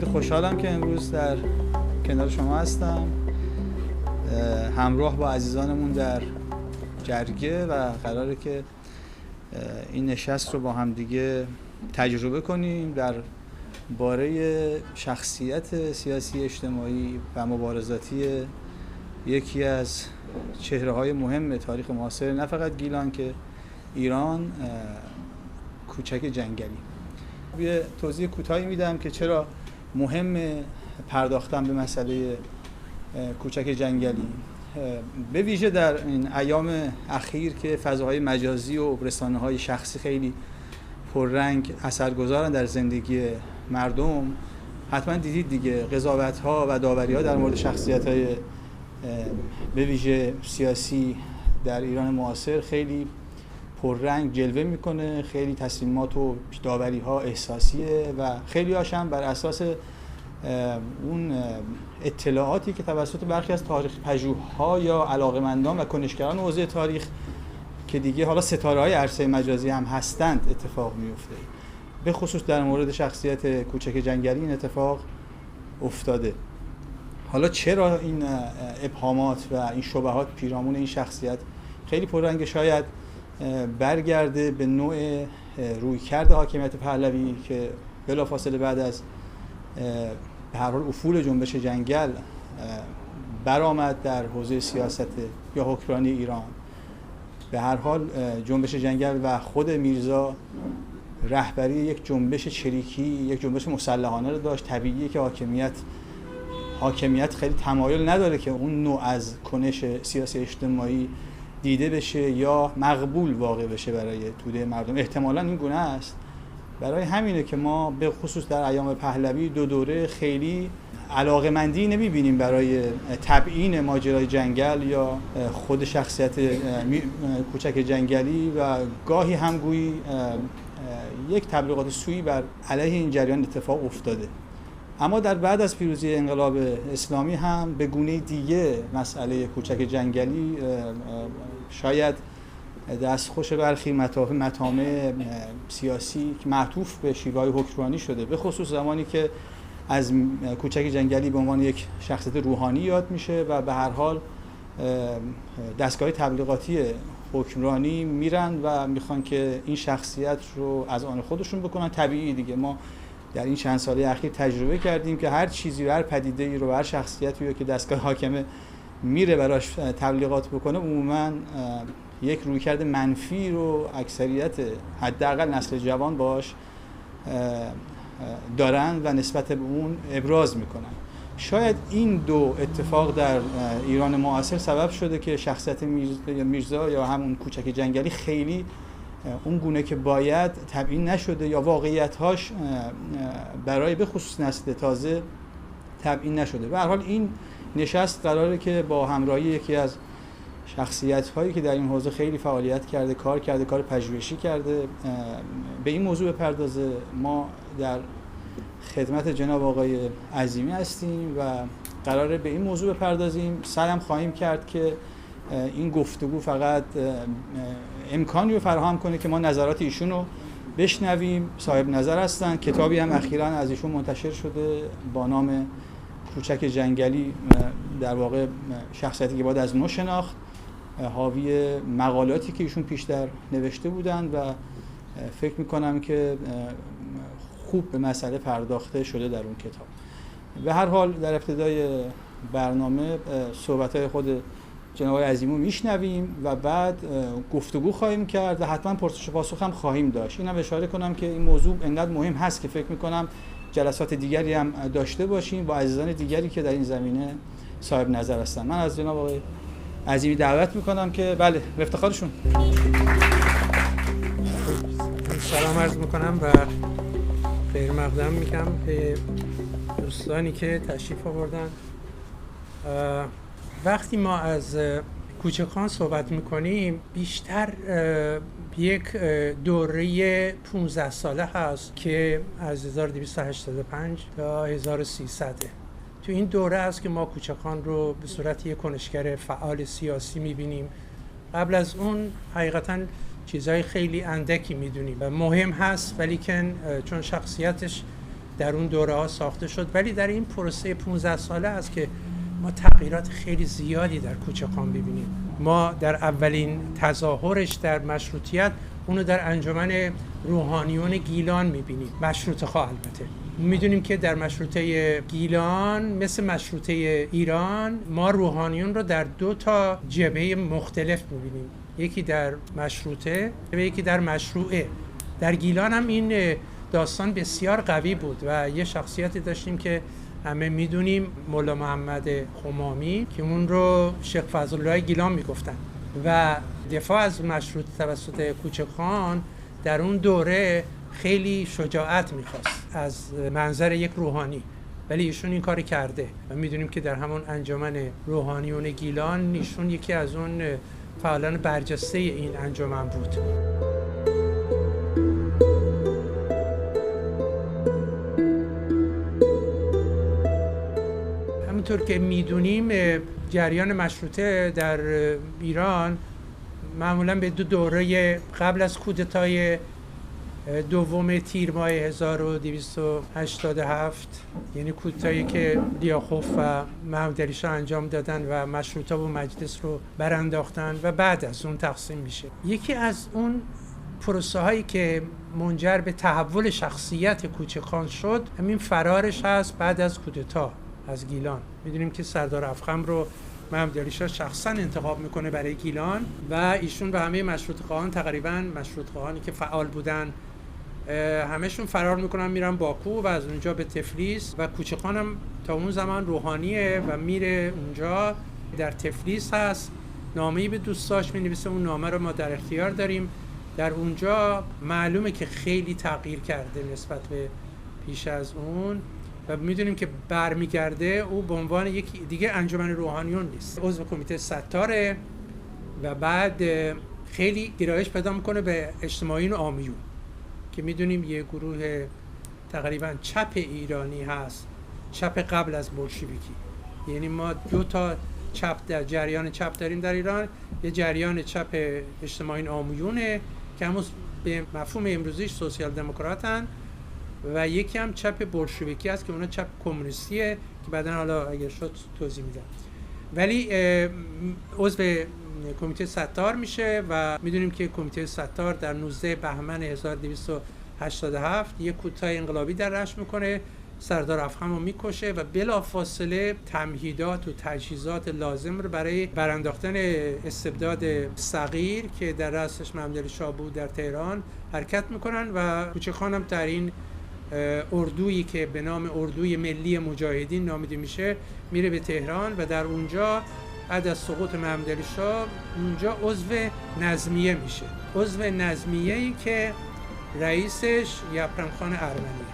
خیلی خوشحالم که امروز در کنار شما هستم، همراه با عزیزانمون در جرگه و قراره که این نشست رو با هم دیگه تجربه کنیم در باره شخصیت سیاسی اجتماعی و مبارزاتی یکی از چهره‌های مهم تاریخ معاصر نه فقط گیلان که ایران، کوچک جنگلی. یه توضیح کوتاهی میدم که چرا مهم پرداختن به مسئله کوچک جنگلی، به ویژه در این ایام اخیر که فضاهای مجازی و رسانه‌های شخصی خیلی پررنگ اثرگذارن در زندگی مردم. حتما دیدید دیگه قضاوت‌ها و داوری‌ها در مورد شخصیت‌های به ویژه سیاسی در ایران معاصر خیلی پررنگ جلوه میکنه، خیلی تصمیمات و داوری‌ها احساسیه و خیلی هاشم بر اساس اون اطلاعاتی که توسط برخی از تاریخ پژوه‌ها یا علاقه‌مندان و کنشگران حوزه تاریخ که دیگه حالا ستاره‌های عرصه مجازی هم هستند اتفاق میفته. به خصوص در مورد شخصیت کوچک جنگلی این اتفاق افتاده. حالا چرا این ابهامات و این شبهات پیرامون این شخصیت خیلی پررنگ؟ شاید برگرده به نوع رویکرد حاکمیت پهلوی که بلافاصله بعد از به هر حال افول جنبش جنگل برآمد در حوزه سیاست یا حکمرانی ایران. به هر حال جنبش جنگل و خود میرزا رهبری یک جنبش چریکی، یک جنبش مسلحانه رو داشت. طبیعیه که حاکمیت خیلی تمایل نداره که اون نوع از کنش سیاسی اجتماعی دیده بشه یا مقبول واقع بشه برای توده مردم. احتمالاً این گونه است. برای همینه که ما به خصوص در ایام پهلوی دو دوره خیلی علاقه‌مندی نمی‌بینیم برای تبیین ماجرای جنگل یا خود شخصیت کوچک جنگلی و گاهی هم گویی یک تبلیغات سویی بر علیه این جریان اتفاق افتاده. اما در بعد از پیروزی انقلاب اسلامی هم به گونه دیگه مسئله کوچک جنگلی شاید دستخوش برخی مطامع سیاسی که معطوف به شیوه‌های حکمرانی شده، به خصوص زمانی که از کوچک جنگلی به عنوان یک شخصیت روحانی یاد میشه و به هر حال دستگاه تبلیغاتی حکمرانی میرن و میخوان که این شخصیت رو از آن خودشون بکنن. طبیعی دیگه، ما در این چند ساله اخیر تجربه کردیم که هر چیزی رو، هر پدیده‌ای رو، هر شخصیتی رو که دستگاه حاکمه میره براش تبلیغات بکنه، عموماً یک رویکرد منفی رو اکثریت حداقل نسل جوان باش دارن و نسبت به اون ابراز میکنن. شاید این دو اتفاق در ایران معاصر سبب شده که شخصیت میرزا یا همون کوچک جنگلی خیلی اون گونه که باید تبیین نشده یا واقعیت‌هاش برای به خصوص نسل تازه تبیین نشده. به هر حال این نشست قراره که با همراهی یکی از شخصیت‌هایی که در این حوزه خیلی فعالیت کرده، کار پژوهشی کرده، به این موضوع بپردازه. ما در خدمت جناب آقای عظیمی هستیم و قراره به این موضوع بپردازیم. سعی خواهیم کرد که این گفتگو فقط امکانی رو فراهم کنه که ما نظرات ایشون رو بشنویم. صاحب نظر هستن. کتابی هم اخیراً از ایشون منتشر شده با نام کوچک جنگلی، در واقع شخصیتی که باید از نو شناخت، حاوی مقالاتی که ایشون پیشتر نوشته بودند و فکر میکنم که خوب به مسئله پرداخته شده در اون کتاب. به هر حال در ابتدای برنامه صحبت‌های خود جناب عظیمی میشنویم و بعد گفتگو خواهیم کرد و حتما پرسش و پاسخ هم خواهیم داشت. اینم اشاره کنم که این موضوع انقدر مهم هست که فکر میکنم جلسات دیگری هم داشته باشیم با عزیزان دیگری که در این زمینه صاحب نظر هستن. من از جناب آقای عظیمی دعوت میکنم که بله، به افتخارشون سلام عرض میکنم و خیر مقدم میگم به دوستانی که تشریف آوردن. وقتی ما از کوچکان صحبت میکنیم بیشتر یک دوره 15 ساله هست که از 1285 تا 1300 تو این دوره است که ما کوچکان رو به صورت یک کنشگر فعال سیاسی میبینیم. قبل از اون حقیقتاً چیزهای خیلی اندکی میدونیم و مهم هست، ولی که چون شخصیتش در اون دوره ها ساخته شد، ولی در این پروسه 15 ساله است که ما تغییرات خیلی زیادی در کوچکان ببینیم. ما در اولین تظاهرش در مشروطیت اونو در انجمن روحانیون گیلان میبینیم، مشروطه خواه البته. میدونیم که در مشروطه گیلان مثل مشروطه ایران ما روحانیون رو در 2 تا جبهه مختلف میبینیم، یکی در مشروطه و یکی در مشروعه. در گیلان هم این داستان بسیار قوی بود و یه شخصیتی داشتیم که همه میدونیم، مولا محمد خمامی، که اون رو شیخ فضلالله گیلان میگفتن و دفاع از مشروط توسط کوچکان در اون دوره خیلی شجاعت میخواست از منظر یک روحانی، ولی ایشون این کاری کرده و میدونیم که در همون انجمن روحانیون گیلان ایشون یکی از اون فعالان برجسته این انجمن بود. همونطور که میدونیم جریان مشروطه در ایران معمولا به 2 دوره قبل از کودتای دوم تیر ماه 1287، یعنی کودتایی که لیاخوف و محمد علی شاه انجام دادن و مشروطه و مجلس رو برانداختن و بعد از اون تقسیم میشه. یکی از اون پروسه هایی که منجر به تحول شخصیت کوچکان شد همین فرارش هست بعد از کودتا از گیلان. میدونیم که سردار افخم رو محمد علی شاه شخصا انتخاب میکنه برای گیلان و ایشون به همه مشروطه‌خواهان، تقریبا مشروطه‌خواهانی که فعال بودن، همهشون فرار میکنن میرن باکو و از اونجا به تفلیس و کوچکان هم تا اون زمان روحانیه و میره اونجا. در تفلیس هست، نامه‌ای به دوستاش مینویسه، اون نامه رو ما در اختیار داریم. در اونجا معلومه که خیلی تغییر کرده نسبت به پیش از اون و میدونیم که برمیگرده او به عنوان یکی دیگه انجمن روحانیون نیست، عضو کمیته ستاره و بعد خیلی گرایش پیدا میکنه به اجتماعیون و عامیون که میدونیم یه گروه تقریبا چپ ایرانی هست، چپ قبل از بولشویکی. یعنی ما 2 تا چپ در جریان چپ داریم در ایران، یه جریان چپ اجتماعیون عامیونه که همون به مفهوم امروزیش سوسیال دموکراتن و یکی هم چپ بولشویکی است که اونا چپ کمونیستیه که بعداً حالا اگر شد توضیح میدم. ولی عضو کمیته ستار میشه و میدونیم که کمیته ستار در 19 بهمن 1287 یک کودتای انقلابی در رشت میکنه، سردار افخم رو میکشه و بلافاصله تمهیدات و تجهیزات لازم رو برای برانداختن استبداد صغیر که در رأسش محمد علی شاه بود در تهران حرکت میکنن و کوچکان هم در این اردویی که به نام اردوی ملی مجاهدین نامیده میشه میره به تهران و در اونجا بعد از سقوط محمد علی شاه اونجا عضو نظمیه میشه، عضو نظمیه‌ای که رئیسش یپرم خان ارمنیه.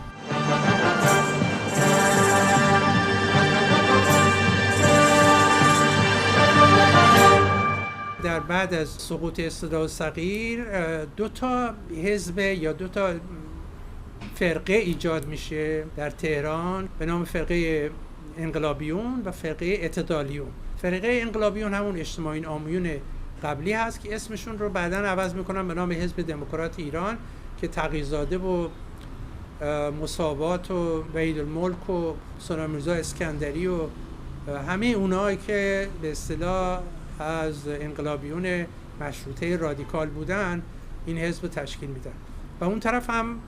در بعد از سقوط استبداد صغیر 2 تا حزب یا 2 تا فرقه ایجاد میشه در تهران به نام فرقه انقلابیون و فرقه اعتدالیون. فرقه انقلابیون همون اجتماعیون عامیون قبلی هست که اسمشون رو بعداً عوض میکنن به نام حزب دموکرات ایران که تقی‌زاده و مساوات و وحید الملک و سلطان میرزا اسکندری و همه اونایی که به اصطلاح از انقلابیون مشروطه رادیکال بودن این حزب تشکیل میدن. و اون طرف هم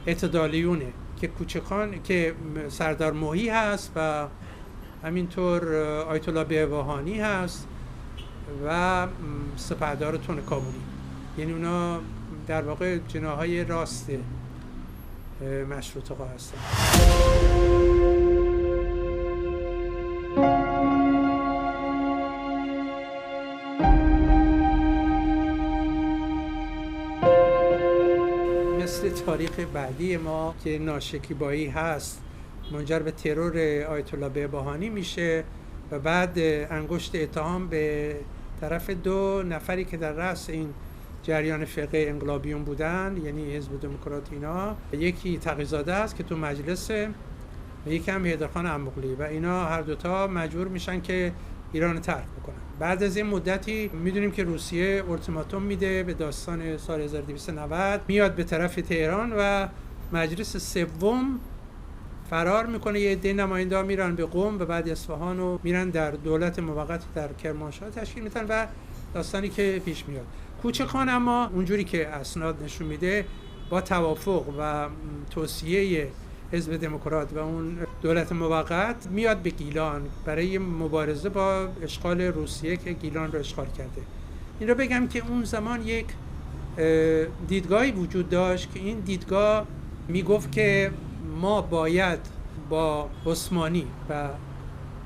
اعتدالیونه که کوچکان که سردار موحی هست و همینطور آیت الله بهبهانی هست و سپهدار تونکامونی، یعنی اونا در واقع جناحهای راست مشروطه هستن. مثل تاریخ بعدی ما که ناشکیبایی هست منجر به ترور آیت الله بهبهانی میشه و بعد انگشت اتهام به طرف 2 نفری که در رأس این جریان فرقه انقلابیون بودن، یعنی حزب دموکرات اینا، یکی تقی‌زاده است که تو مجلسه و یکی هم حیدرخان اموغلی و اینا هر دوتا مجبور میشن که ایران ترک بکنن. بعد از این مدتی میدونیم که روسیه اولتیماتوم میده به داستان سال 1290، میاد به طرف تهران و مجلس سوم فرار میکنه، یه عده نماینده میرن به قم و بعد اصفهان و میرن در دولت موقت در کرمانشاه تشکیل میدن و داستانی که پیش میاد. کوچکان اما اونجوری که اسناد نشون میده با توافق و توصیه حزب دموکرات و اون دولت موقت میاد به گیلان برای مبارزه با اشغال روسیه که گیلان رو اشغال کرده. این رو بگم که اون زمان یک دیدگاهی وجود داشت که این دیدگاه میگفت که ما باید با عثمانی و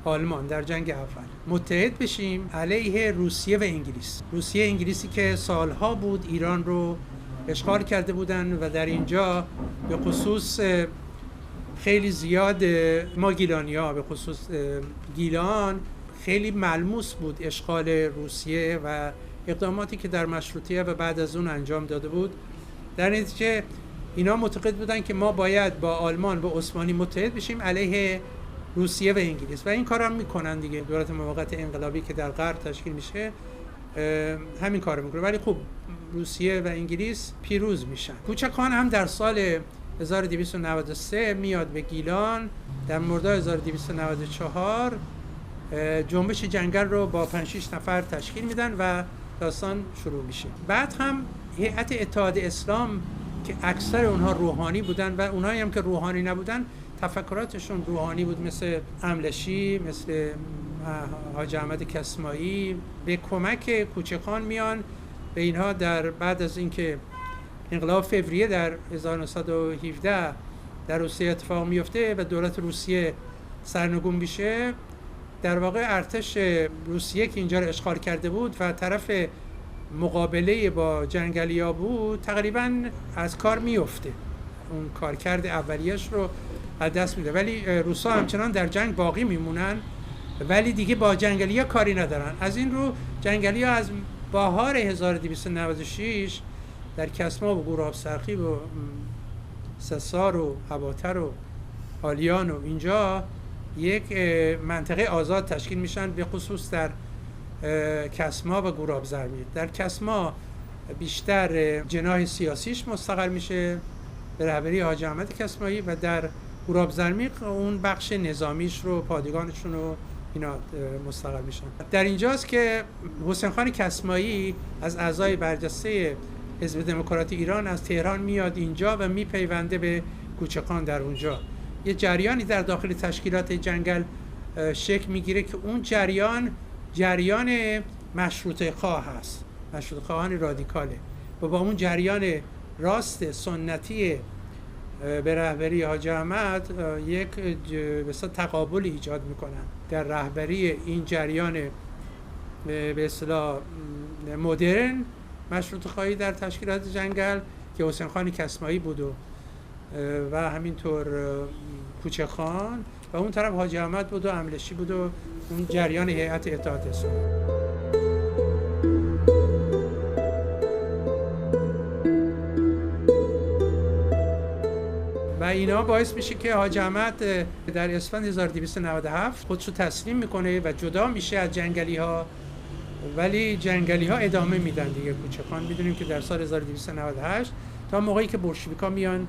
آلمان در جنگ اول متحد بشیم علیه روسیه و انگلیس. روسیه انگلیسی که سالها بود ایران رو اشغال کرده بودن و در اینجا به خصوص خیلی زیاد ما گیلانی‌ها، به خصوص گیلان، خیلی ملموس بود اشغال روسیه و اقداماتی که در مشروطیه و بعد از اون انجام داده بود. در نتیجه اینا معتقد بودن که ما باید با آلمان و عثمانی متحد بشیم علیه روسیه و انگلیس و این کار هم میکنن دیگه. دولت موقت انقلابی که در غرب تشکیل میشه همین کار میکنه، ولی خب روسیه و انگلیس پیروز میشن. کوچکان هم در سال 1293 میاد به گیلان، در مرداد 1294 جنبش جنگل رو با 5-6 نفر تشکیل میدن و داستان شروع میشه. بعد هم هیئت اتحاد اسلام که اکثر اونها روحانی بودن و اونایی هم که روحانی نبودن تفکراتشون روحانی بود، مثل املشی، مثل حاجی احمد کسمایی، به کمک کوچکان میان به اینها در بعد از اینکه انقلاب فوریه در 1917 در روسیه اتفاق میفته و دولت روسیه سرنگون میشه، در واقع ارتش روسیه که اینجا رو اشغال کرده بود و طرف مقابله با جنگلیا بود تقریبا از کار میفته، اون کارکرد اولیش رو از دست میده، ولی روسا همچنان در جنگ باقی میمونن ولی دیگه با جنگلیا کاری ندارن. از این رو جنگلیا از بهار 1296 در کسما و گوراب سرخی و سسار و هواتر و آلیان و اینجا یک منطقه آزاد تشکیل میشن، به خصوص در کسما و گوراب زرمیق. در کسما بیشتر جناح سیاسیش مستقر میشه به رهبری حاجی احمد کسمایی و در گوراب زرمیق اون بخش نظامیش رو، پادگانشون رو اینا مستقر میشن. در اینجاست که حسین خان کسمایی از اعضای برجسته حزب دموکراتی ایران از تهران میاد اینجا و میپیونده به کوچکان در اونجا. یه جریانی در داخل تشکیلات جنگل شکل میگیره که اون جریان مشروطه خواه هست، مشروطه خواهان رادیکاله و با اون جریان راست سنتی به رهبری حاجی احمد یک مثلا تقابلی ایجاد میکنن در رهبری این جریان به اصطلاح مدرن مشروطه خواهی در تشکیلات جنگل که حسین خان کسمایی بود و همینطور کوچکان و اون طرف حاجی احمد بود و املشی بود و اون جریان هیئت اتحاد اسلام. و اینا باعث میشه که حاجی احمد در اسفند 1297 خودشو تسلیم میکنه و جدا میشه از جنگلی ها، ولی جنگلی ها ادامه میدن دیگه. کوچکان میدونیم که در سال 1298 تا موقعی که بولشویکا میان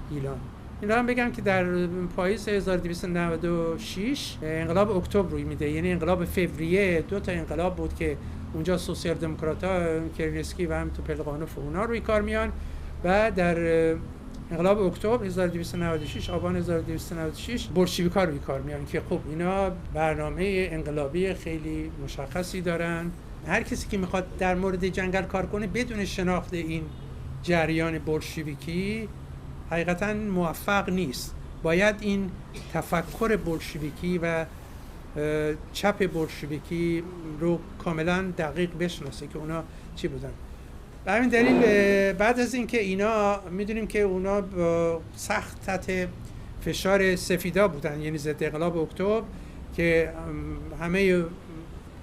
گیلان. این رو هم بگم که در پاییز 1296 انقلاب اکتبر روی میده، یعنی انقلاب فوریه 2 تا انقلاب بود که اونجا سوسیال دموکرات‌ها کرنسکی و هم تو پلقانوف و اونا روی کار میان و در انقلاب اکتبر 1296 آبان 1296 بولشویکا روی کار میان که خب اینا برنامه انقلابی خیلی مشخصی دارن. هر کسی که میخواد در مورد جنگل کار کنه بدون شناخت این جریان بولشویکی حقیقتاً موفق نیست. باید این تفکر بولشویکی و چپ بولشویکی رو کاملا دقیق بشناسه که اونا چی بودن. به همین دلیل بعد از اینکه اینا میدونیم که اونا سخت تحت فشار سفیدا بودن، یعنی ضد انقلاب اکتبر که همه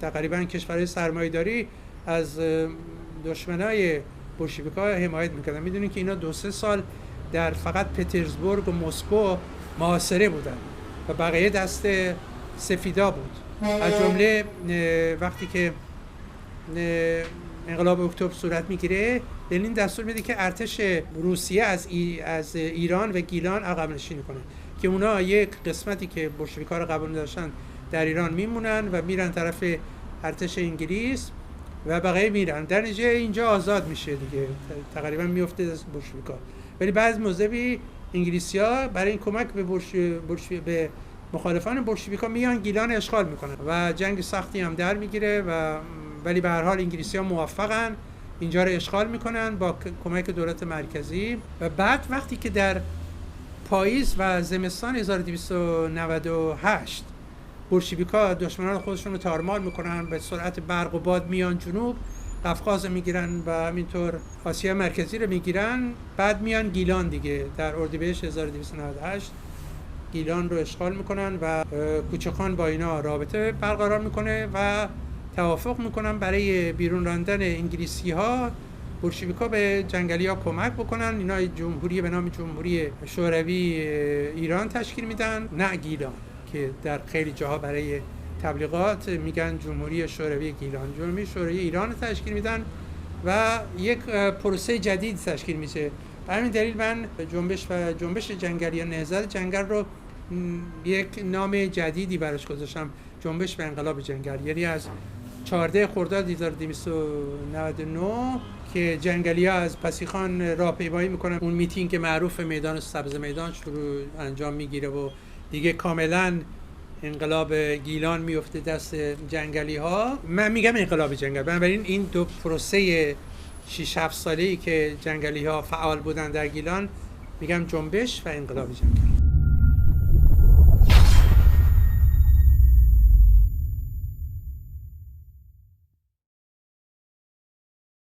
تقریبا کشورهای سرمایه‌داری از دشمنای بولشویک‌ها حمایت میکردن. میدونیم که اینا 2-3 سال در فقط پترزبورگ و مسکو محاصره بودن و بقیه دست سفیدا بود. از جمله وقتی که انقلاب اکتبر صورت میگیره لنین دستور میده که ارتش روسیه از ایران و گیلان عقب نشینی کنه که اونا یک قسمتی که بولشویک‌ها رو قبول داشتن در ایران میمونن و میرن طرف ارتش انگلیس و بقیه میرن، در نتیجه اینجا آزاد میشه دیگه، تقریبا میفته دست بولشویک‌ها. ولی بعض موضوعی انگلیسی‌ها برای این کمک به مخالفان بولشویک‌ها میان گیلان اشغال میکنن و جنگ سختی هم در میگیره ولی به هر حال انگلیسی‌ها موفقن اینجا رو اشغال میکنن با کمک دولت مرکزی. و بعد وقتی که در پاییز و زمستان 1298 بولشویک‌ها دشمنان خودشون رو تارمار میکنن، به سرعت برق و باد میان جنوب، قفقاز میگیرن و همینطور آسیا مرکزی رو میگیرن، بعد میان گیلان دیگه در اردیبهشت 1298 گیلان رو اشغال میکنن و کوچخان با اینا رابطه برقرار میکنه و توافق میکنن برای بیرون راندن انگلیسی ها بولشویک‌ها به جنگلی‌ها کمک بکنن. اینا جمهوری به نام جمهوری شوروی ایران تشکیل میدن، نه گیلان که در خیلی جاها برای تبلیغات میگن جمهوری شوروی گیلان، جمهوری شوروی ایران تشکیل میدن و یک پروسه جدید تشکیل میشه. به همین دلیل من جنبش جنگلیان نهضت جنگل رو یک نام جدیدی براش گذاشتم، جنبش به انقلاب جنگل. یعنی از 14 خرداد 1299 که جنگلی‌ها از پسیخان راهپیمایی میکنن، اون میتینگ که معروف میدان سبز میدان شروع انجام میگیره و دیگه کاملا انقلاب گیلان میفته دست جنگلی‌ها. من میگم انقلاب جنگل، بنابراین این دو پروسه 6-7 ساله‌ای که جنگلی‌ها فعال بودن در گیلان میگم جنبش و انقلاب جنگل.